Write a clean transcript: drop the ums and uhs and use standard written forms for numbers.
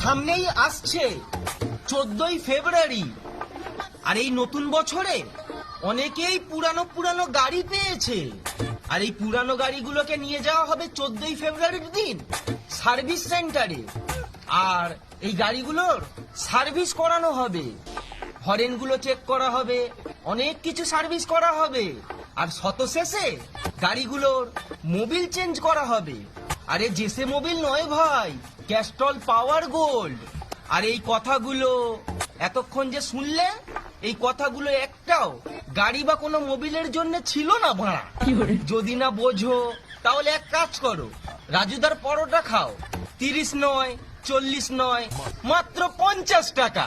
সামনেই আসছে 14ই ফেব্রুয়ারি, আর এই নতুন বছরে অনেকেই পুরানো পুরানো গাড়ি পেয়েছে। আর এই পুরানো গাড়িগুলোকে নিয়ে যাওয়া হবে 14ই ফেব্রুয়ারির দিন সার্ভিস সেন্টারে, আর এই গাড়িগুলোর সার্ভিস করানো হবে, হরেনগুলো চেক করা হবে, অনেক কিছু সার্ভিস করা হবে, আর শত শেষে গাড়িগুলোর মোবিল চেঞ্জ করা হবে। আরে জেসে মোবিল নয় ভাই, ক্যাস্ট্রল পাওয়ার গোল্ড। আর এই কথাগুলো এতক্ষণ যে শুনলে, এই কথাগুলো একটাও গাড়ি বা কোনো মোবিলের জন্য ছিল না ভাড়া। যদি না বোঝো তাহলে এক কাজ করো, রাজুদার পরোটা খাও, 30 নয় 40 নয়, মাত্র 50 টাকা।